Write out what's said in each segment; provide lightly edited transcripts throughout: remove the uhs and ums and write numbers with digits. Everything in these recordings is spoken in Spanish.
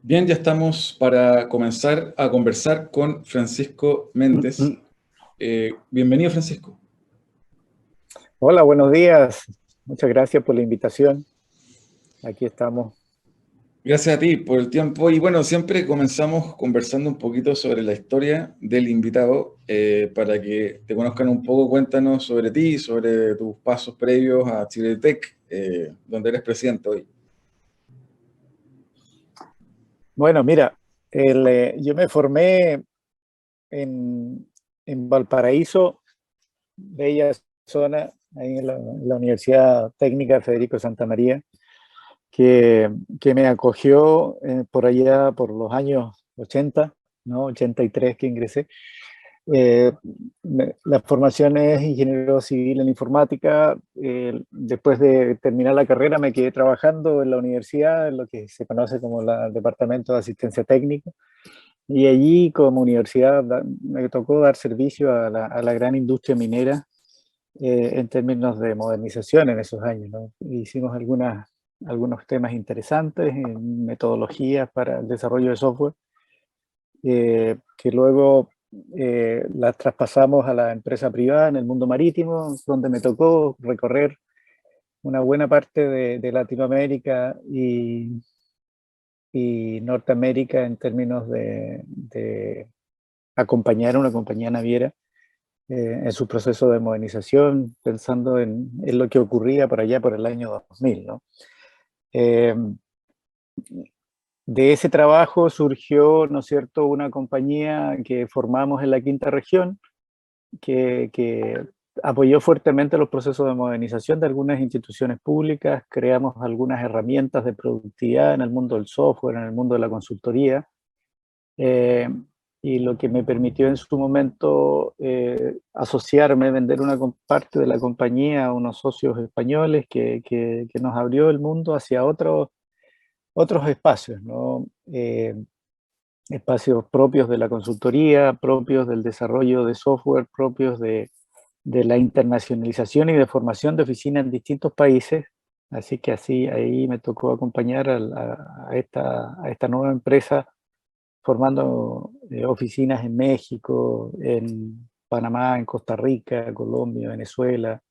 Bien, ya estamos para comenzar a conversar con Francisco Méndez. Bienvenido, Francisco. Hola, buenos días. Muchas gracias por la invitación. Aquí estamos. Gracias a ti por el tiempo. Y bueno, siempre comenzamos conversando un poquito sobre la historia del invitado. Para que te conozcan un poco, cuéntanos sobre ti, sobre tus pasos previos a Chile Tech, donde eres presidente hoy. Bueno, mira, yo me formé en, en Valparaíso, bella zona, ahí en la Universidad Técnica Federico Santa María, que, que me acogió por allá por los años 80, ¿no? 83 que ingresé. Eh, la formación es ingeniero civil en informática. Después de terminar la carrera me quedé trabajando en la universidad, en lo que se conoce como el Departamento de Asistencia Técnica. Y allí como universidad me tocó dar servicio a la gran industria minera en términos de modernización en esos años, ¿no? Hicimos algunos temas interesantes en metodologías para el desarrollo de software que luego las traspasamos a la empresa privada en el mundo marítimo, donde me tocó recorrer una buena parte de Latinoamérica y Norteamérica en términos de acompañar a una compañía naviera en su proceso de modernización, pensando en lo que ocurría por allá por el año 2000, ¿no? Eh, de ese trabajo surgió, ¿no es cierto?, una compañía que formamos en la quinta región, que apoyó fuertemente los procesos de modernización de algunas instituciones públicas, creamos algunas herramientas de productividad en el mundo del software, en el mundo de la consultoría, eh, y lo que me permitió en su momento asociarme, vender una parte de la compañía a unos socios españoles que nos abrió el mundo hacia otros espacios, ¿no? Espacios propios de la consultoría, propios del desarrollo de software, propios de la internacionalización y de formación de oficinas en distintos países. Así que ahí me tocó acompañar a esta nueva empresa formando oficinas en México, en Panamá, en Costa Rica, Colombia, Venezuela,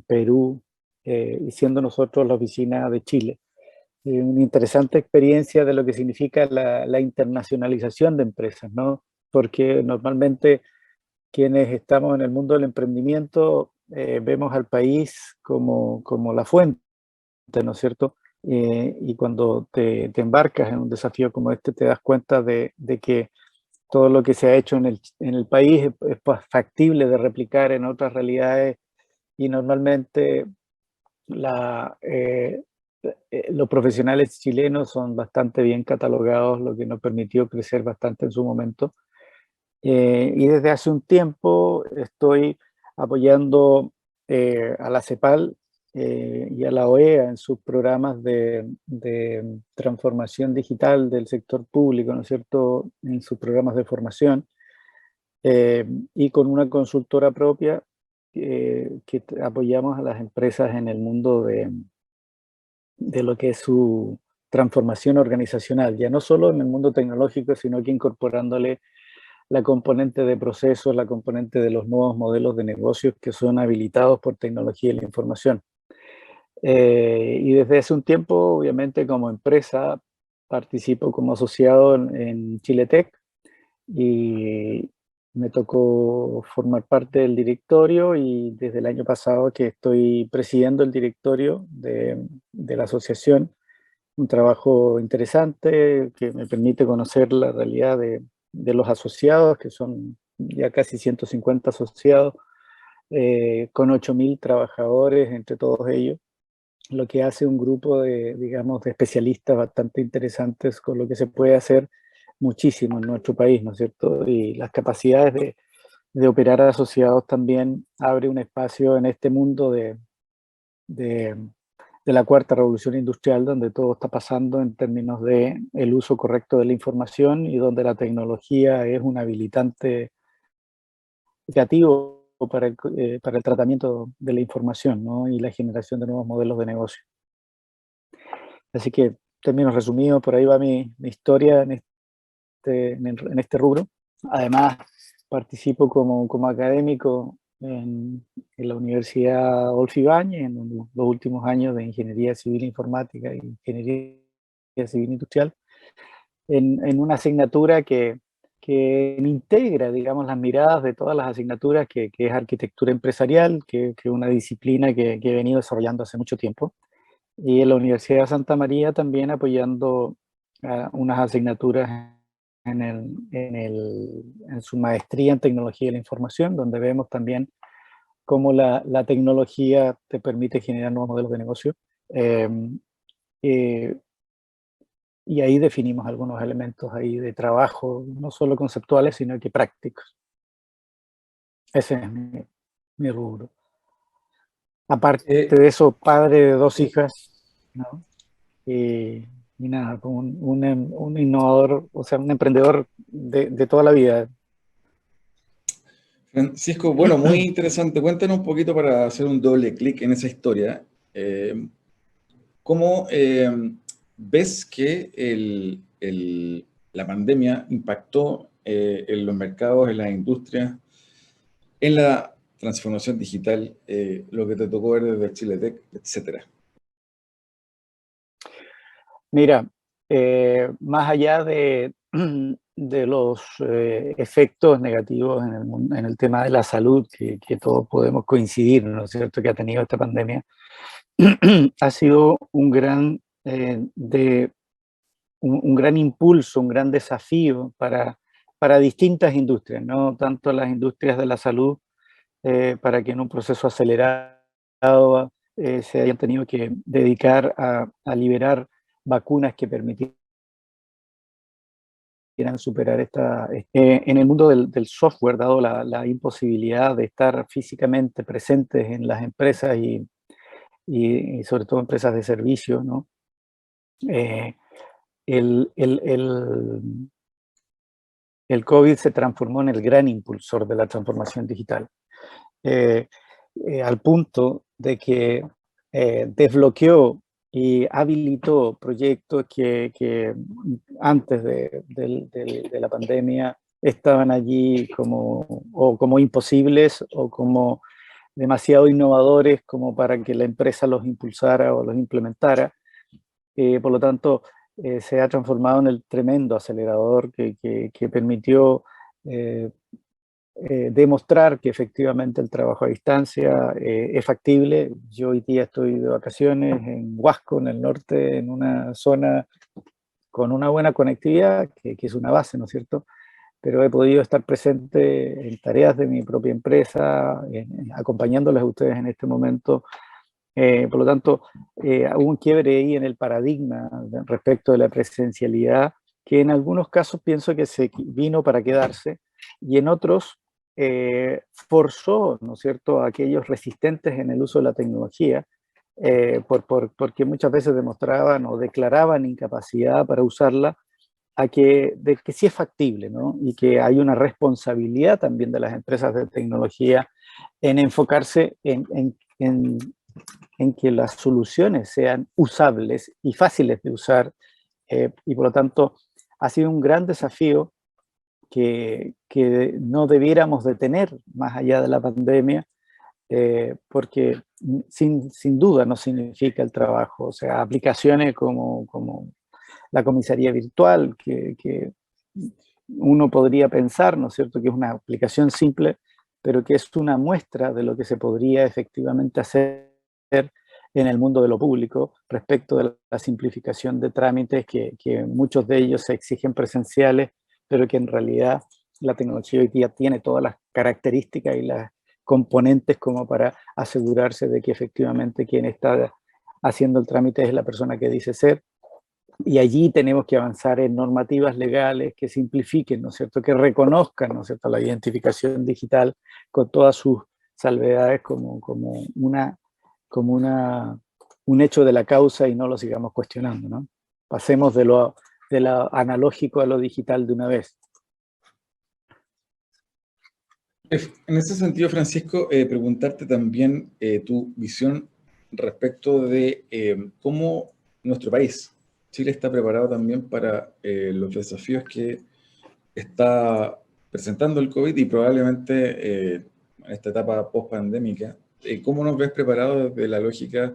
Perú, y siendo nosotros la oficina de Chile. Una interesante experiencia de lo que significa la internacionalización de empresas, ¿no? Porque normalmente quienes estamos en el mundo del emprendimiento vemos al país como la fuente, ¿no es cierto? Y cuando te embarcas en un desafío como este, te das cuenta de que todo lo que se ha hecho en el país es factible de replicar en otras realidades y normalmente la, los profesionales chilenos son bastante bien catalogados, lo que nos permitió crecer bastante en su momento. Y desde hace un tiempo estoy apoyando a la CEPAL y a la OEA en sus programas de transformación digital del sector público, ¿no es cierto?, en sus programas de formación, y con una consultora propia que apoyamos a las empresas en el mundo de lo que es su transformación organizacional, ya no solo en el mundo tecnológico, sino que incorporándole la componente de procesos, la componente de los nuevos modelos de negocios que son habilitados por tecnología de la información. Y desde hace un tiempo, obviamente, como empresa, participo como asociado en Chile Tech y me tocó formar parte del directorio y desde el año pasado que estoy presidiendo el directorio de la asociación, un trabajo interesante que me permite conocer la realidad de los asociados, que son ya casi 150 asociados, con 8.000 trabajadores entre todos ellos, lo que hace un grupo de, digamos, de especialistas bastante interesantes con lo que se puede hacer muchísimo en nuestro país, ¿no es cierto? Y las capacidades de operar asociados también abre un espacio en este mundo de, de la cuarta revolución industrial, donde todo está pasando en términos de el uso correcto de la información y donde la tecnología es un habilitante creativo para el tratamiento de la información, ¿no? Y la generación de nuevos modelos de negocio. Así que términos resumidos, por ahí va mi historia en este rubro. Además, participo como académico en la Universidad Adolfo Ibáñez en los últimos años de Ingeniería Civil Informática y Ingeniería Civil Industrial, en una asignatura que integra, digamos, las miradas de todas las asignaturas, que es arquitectura empresarial, que es una disciplina que he venido desarrollando hace mucho tiempo. Y en la Universidad de Santa María también apoyando unas asignaturas en su maestría en tecnología de la información, donde vemos también cómo la tecnología te permite generar nuevos modelos de negocio. Eh, eh, y ahí definimos algunos elementos ahí de trabajo, no solo conceptuales, sino que prácticos. Ese es mi rubro. Aparte Eh, de eso, padre de 2 hijas, ¿no? Y, y nada, como un innovador, o sea, un emprendedor de toda la vida. Francisco, bueno, muy interesante. Cuéntanos un poquito para hacer un doble clic en esa historia. ¿Cómo ves que la pandemia impactó en los mercados, en las industrias, en la transformación digital, lo que te tocó ver desde Chile Tech, etcétera? Mira, más allá de los efectos negativos en el tema de la salud, que todos podemos coincidir, ¿no es cierto?, que ha tenido esta pandemia, ha sido un gran impulso, un gran desafío para distintas industrias, no tanto las industrias de la salud, para que en un proceso acelerado se hayan tenido que dedicar a liberar vacunas que permitieran superar en el mundo del software, dado la imposibilidad de estar físicamente presentes en las empresas y sobre todo empresas de servicio, ¿no? Eh, el, el, el, el COVID se transformó en el gran impulsor de la transformación digital, eh, al punto de que desbloqueó y habilitó proyectos que antes de la pandemia estaban allí como imposibles o como demasiado innovadores como para que la empresa los impulsara o los implementara. Por lo tanto, se ha transformado en el tremendo acelerador que permitió eh, demostrar que efectivamente el trabajo a distancia es factible. Yo hoy día estoy de vacaciones en Huasco, en el norte, en una zona con una buena conectividad, que es una base, ¿no es cierto? Pero he podido estar presente en tareas de mi propia empresa, acompañándoles a ustedes en este momento. Por lo tanto, hubo un quiebre ahí en el paradigma respecto de la presencialidad, que en algunos casos pienso que se vino para quedarse, y en otros forzó, ¿no es cierto?, a aquellos resistentes en el uso de la tecnología, porque muchas veces demostraban o declaraban incapacidad para usarla, de que sí es factible, ¿no? Y que hay una responsabilidad también de las empresas de tecnología en enfocarse en que las soluciones sean usables y fáciles de usar, y por lo tanto ha sido un gran desafío que no debiéramos de tener más allá de la pandemia, porque sin duda no significa el trabajo, o sea, aplicaciones como la comisaría virtual, que uno podría pensar, ¿no es cierto?, que es una aplicación simple, pero que es una muestra de lo que se podría efectivamente hacer en el mundo de lo público respecto de la simplificación de trámites que muchos de ellos se exigen presenciales, pero que en realidad la tecnología hoy día tiene todas las características y las componentes como para asegurarse de que efectivamente quien está haciendo el trámite es la persona que dice ser. Y allí tenemos que avanzar en normativas legales que simplifiquen, ¿no es cierto?, que reconozcan, ¿no es cierto?, la identificación digital con todas sus salvedades como un hecho de la causa y no lo sigamos cuestionando, ¿no? Pasemos de lo analógico a lo digital de una vez. En ese sentido, Francisco, preguntarte también tu visión respecto de cómo nuestro país Chile está preparado también para los desafíos que está presentando el COVID y probablemente en esta etapa post-pandémica. ¿Cómo nos ves preparados desde la lógica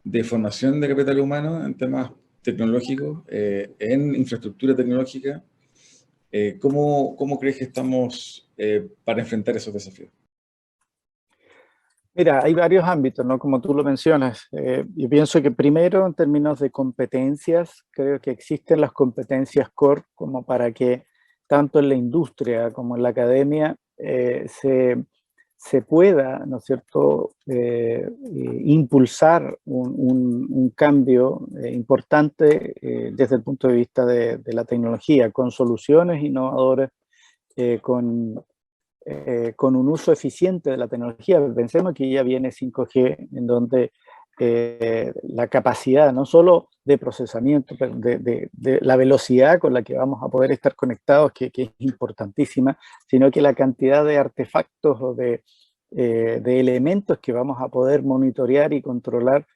de formación de capital humano en temas tecnológicos, en infraestructura tecnológica? ¿Cómo crees que estamos para enfrentar esos desafíos? Mira, hay varios ámbitos, ¿no? Como tú lo mencionas. Yo pienso que primero, en términos de competencias, creo que existen las competencias core como para que tanto en la industria como en la academia se pueda, ¿no es cierto?, impulsar un cambio importante desde el punto de vista de la tecnología, con soluciones innovadoras, con un uso eficiente de la tecnología. Pensemos que ya viene 5G, en donde la capacidad no solo de procesamiento, pero de la velocidad con la que vamos a poder estar conectados, que es importantísima, sino que la cantidad de artefactos o de elementos que vamos a poder monitorear y controlar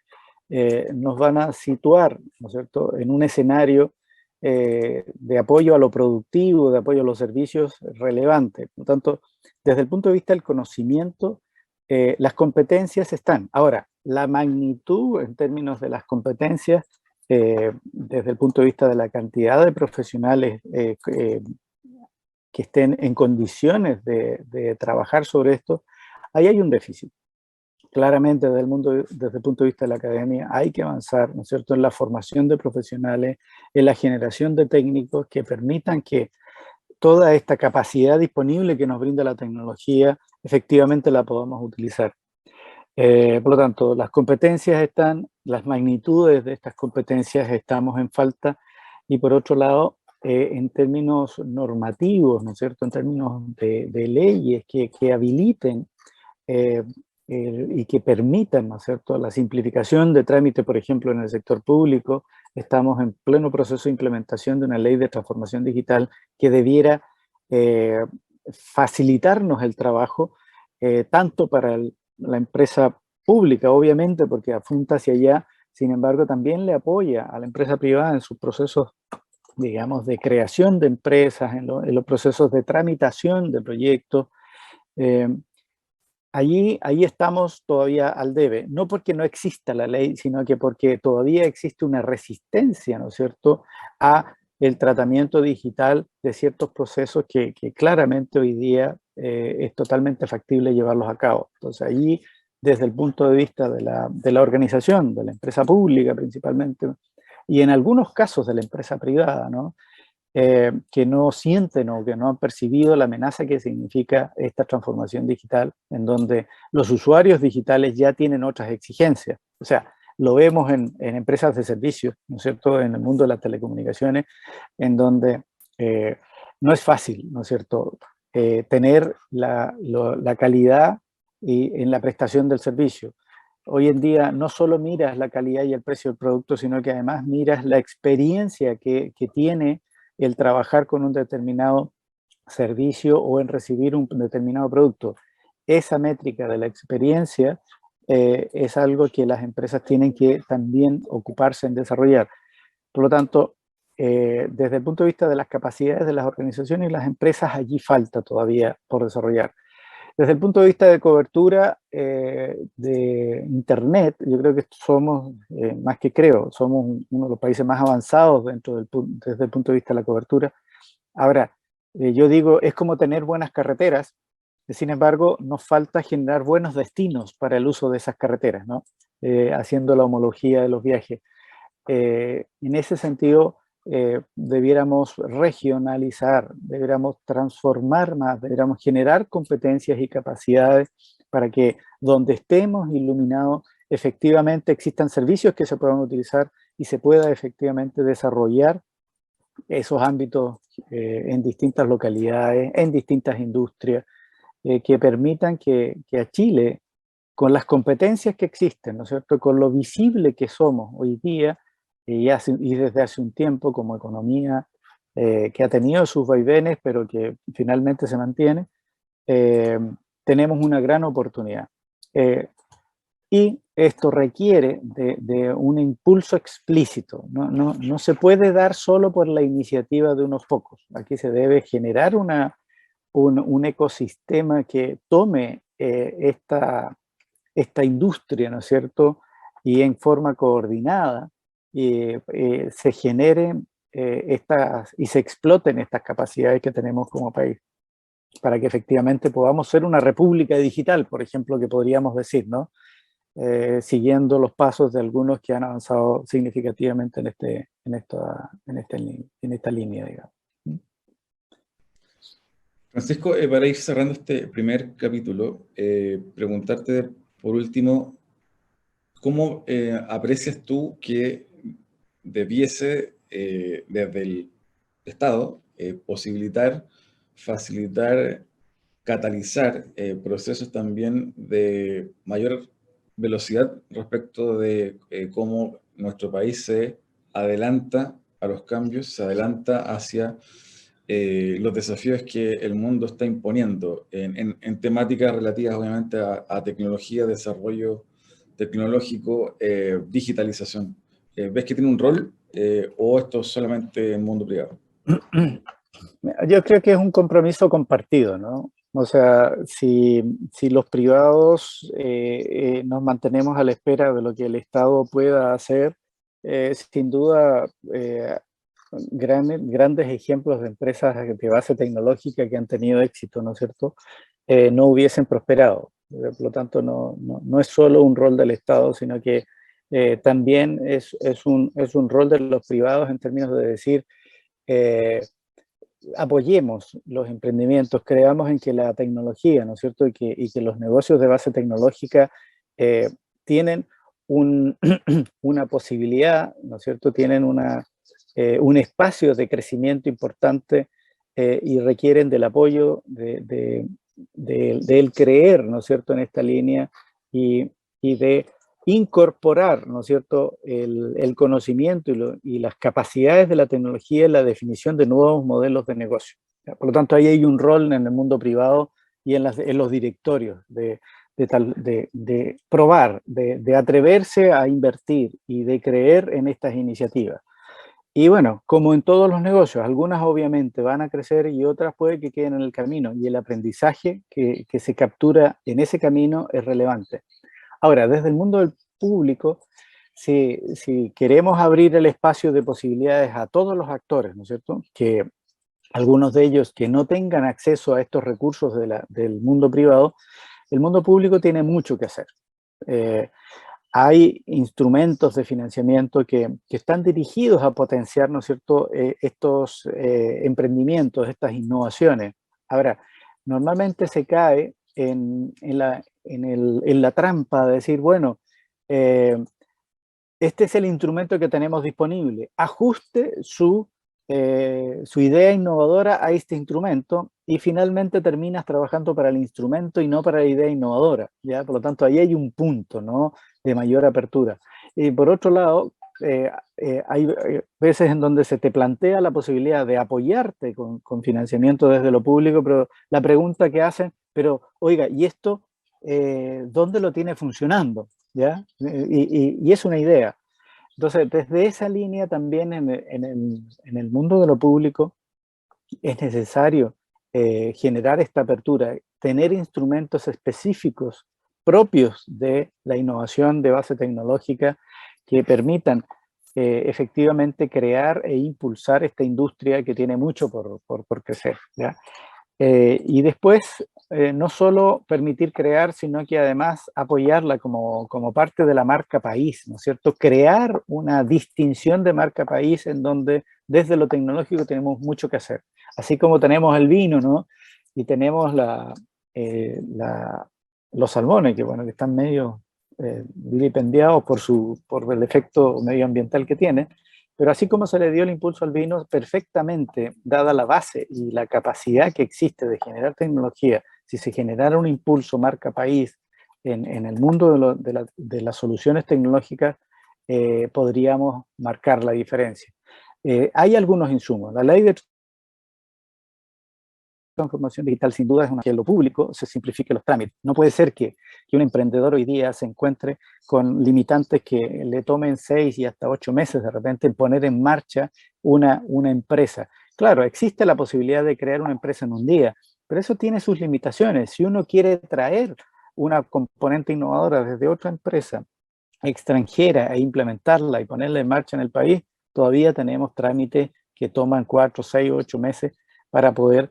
nos van a situar, ¿no es cierto?, en un escenario de apoyo a lo productivo, de apoyo a los servicios relevante. Por lo tanto, desde el punto de vista del conocimiento, las competencias están. Ahora, la magnitud en términos de las competencias, desde el punto de vista de la cantidad de profesionales que estén en condiciones de trabajar sobre esto, ahí hay un déficit. Claramente, desde el punto de vista de la academia, hay que avanzar, ¿no es cierto?, en la formación de profesionales, en la generación de técnicos que permitan que toda esta capacidad disponible que nos brinda la tecnología, efectivamente la podamos utilizar. Por lo tanto, las competencias están, las magnitudes de estas competencias estamos en falta, y por otro lado, en términos normativos, ¿no es cierto?, en términos de leyes que habiliten y que permitan, ¿no es cierto?, la simplificación de trámite, por ejemplo, en el sector público. Estamos en pleno proceso de implementación de una ley de transformación digital que debiera facilitarnos el trabajo, tanto para la empresa pública, obviamente, porque apunta hacia allá, sin embargo, también le apoya a la empresa privada en sus procesos, digamos, de creación de empresas, en los procesos de tramitación de proyectos. Ahí estamos todavía al debe, no porque no exista la ley, sino que porque todavía existe una resistencia, ¿no es cierto?, a el tratamiento digital de ciertos procesos que claramente hoy día es totalmente factible llevarlos a cabo. Entonces, allí, desde el punto de vista de la organización, de la empresa pública principalmente, y en algunos casos de la empresa privada, ¿no?, que no sienten o que no han percibido la amenaza que significa esta transformación digital, en donde los usuarios digitales ya tienen otras exigencias. O sea, lo vemos en empresas de servicios, ¿no es cierto?, en el mundo de las telecomunicaciones, en donde no es fácil, ¿no es cierto?, tener la calidad en la prestación del servicio. Hoy en día no solo miras la calidad y el precio del producto, sino que además miras la experiencia que tiene el trabajar con un determinado servicio o en recibir un determinado producto. Esa métrica de la experiencia es algo que las empresas tienen que también ocuparse en desarrollar. Por lo tanto, desde el punto de vista de las capacidades de las organizaciones y las empresas, allí falta todavía por desarrollar. Desde el punto de vista de cobertura de Internet, yo creo que somos, más que creo, somos uno de los países más avanzados desde el punto de vista de la cobertura. Ahora, yo digo, es como tener buenas carreteras, sin embargo, nos falta generar buenos destinos para el uso de esas carreteras, ¿no? Haciendo la homología de los viajes. En ese sentido, debiéramos regionalizar, debiéramos transformar más, debiéramos generar competencias y capacidades para que donde estemos iluminados, efectivamente existan servicios que se puedan utilizar y se pueda efectivamente desarrollar esos ámbitos en distintas localidades, en distintas industrias, que permitan que a Chile, con las competencias que existen, ¿no es cierto?, con lo visible que somos hoy día, y desde hace un tiempo como economía que ha tenido sus vaivenes, pero que finalmente se mantiene, tenemos una gran oportunidad. Y esto requiere de un impulso explícito. No se puede dar solo por la iniciativa de unos pocos. Aquí se debe generar un ecosistema que tome esta industria, ¿no es cierto? Y en forma coordinada se generen y se exploten estas capacidades que tenemos como país, para que efectivamente podamos ser una república digital, por ejemplo, que podríamos decir, ¿no? Siguiendo los pasos de algunos que han avanzado significativamente en esta línea, digamos. Francisco, para ir cerrando este primer capítulo, preguntarte por último, ¿cómo aprecias tú que debiese desde el Estado posibilitar, facilitar, catalizar procesos también de mayor velocidad respecto de cómo nuestro país se adelanta a los cambios, se adelanta hacia los desafíos que el mundo está imponiendo en temáticas relativas obviamente a tecnología, desarrollo tecnológico, digitalización? ¿Ves que tiene un rol o esto es solamente el mundo privado? Yo creo que es un compromiso compartido, ¿no? O sea, si los privados nos mantenemos a la espera de lo que el Estado pueda hacer, sin duda, grandes ejemplos de empresas de base tecnológica que han tenido éxito, ¿no es cierto?, no hubiesen prosperado. Por lo tanto, no es solo un rol del Estado, sino que también es un rol de los privados en términos de decir, apoyemos los emprendimientos, creamos en que la tecnología, ¿no es cierto?, y que los negocios de base tecnológica tienen una posibilidad, ¿no es cierto?, tienen un espacio de crecimiento importante y requieren del apoyo del creer, ¿no es cierto?, en esta línea y de incorporar, ¿no es cierto?, el conocimiento y las capacidades de la tecnología en la definición de nuevos modelos de negocio. Por lo tanto, ahí hay un rol en el mundo privado y en los directorios de probar, de atreverse a invertir y de creer en estas iniciativas. Y bueno, como en todos los negocios, algunas obviamente van a crecer y otras puede que queden en el camino, y el aprendizaje que se captura en ese camino es relevante. Ahora, desde el mundo del público, si queremos abrir el espacio de posibilidades a todos los actores, ¿no es cierto?, que algunos de ellos que no tengan acceso a estos recursos del mundo privado, el mundo público tiene mucho que hacer. Hay instrumentos de financiamiento que están dirigidos a potenciar, ¿no es cierto?, estos emprendimientos, estas innovaciones. Ahora, normalmente se cae en la trampa de decir, bueno, este es el instrumento que tenemos disponible, ajuste su idea innovadora a este instrumento y finalmente terminas trabajando para el instrumento y no para la idea innovadora, ¿ya? Por lo tanto, ahí hay un punto, ¿no?, de mayor apertura. Y por otro lado, hay veces en donde se te plantea la posibilidad de apoyarte con financiamiento desde lo público, pero la pregunta que hacen, pero oiga, ¿y esto dónde lo tiene funcionando? ¿Ya? Y es una idea. Entonces, desde esa línea también en el mundo de lo público es necesario generar esta apertura, tener instrumentos específicos propios de la innovación de base tecnológica que permitan efectivamente crear e impulsar esta industria que tiene mucho por crecer, ¿ya? Y después, no solo permitir crear, sino que además apoyarla como parte de la marca país, ¿no es cierto? Crear una distinción de marca país en donde desde lo tecnológico tenemos mucho que hacer. Así como tenemos el vino, ¿no? Y tenemos los salmones, que bueno, que están medio vilipendiados por el efecto medioambiental que tiene. Pero así como se le dio el impulso al vino, perfectamente, dada la base y la capacidad que existe de generar tecnología, si se generara un impulso marca país en el mundo de las soluciones tecnológicas, podríamos marcar la diferencia. Hay algunos insumos. La ley de transformación digital sin duda es una que en lo público se simplifique los trámites. No puede ser que que un emprendedor hoy día se encuentre con limitantes que le tomen 6 y hasta 8 meses de repente en poner en marcha una empresa. Claro, existe la posibilidad de crear una empresa en un día, pero eso tiene sus limitaciones. Si uno quiere traer una componente innovadora desde otra empresa extranjera e implementarla y ponerla en marcha en el país, todavía tenemos trámites que toman 4, 6, 8 meses para poder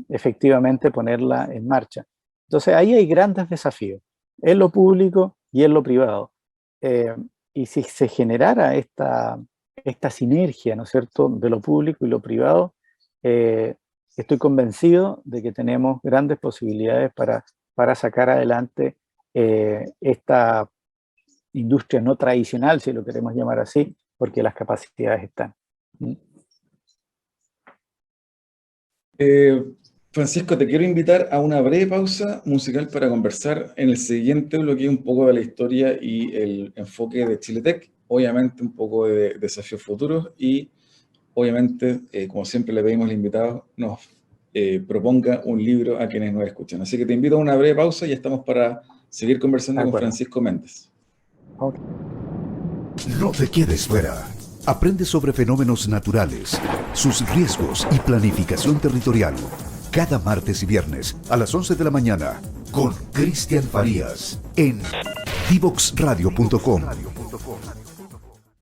efectivamente ponerla en marcha. Entonces ahí hay grandes desafíos, en lo público y en lo privado. Y si se generara esta sinergia, ¿no es cierto?, de lo público y lo privado, estoy convencido de que tenemos grandes posibilidades para sacar adelante esta industria no tradicional, si lo queremos llamar así, porque las capacidades están. Francisco, te quiero invitar a una breve pausa musical para conversar en el siguiente bloque un poco de la historia y el enfoque de Chiletec, obviamente un poco de desafíos futuros y obviamente, como siempre le pedimos al invitado, nos proponga un libro a quienes nos escuchan. Así que te invito a una breve pausa y estamos para seguir conversando con Francisco Méndez. Okay. No te quedes fuera. Aprende sobre fenómenos naturales, sus riesgos y planificación territorial. Cada martes y viernes a las 11 de la mañana con Cristian Farías en divoxradio.com.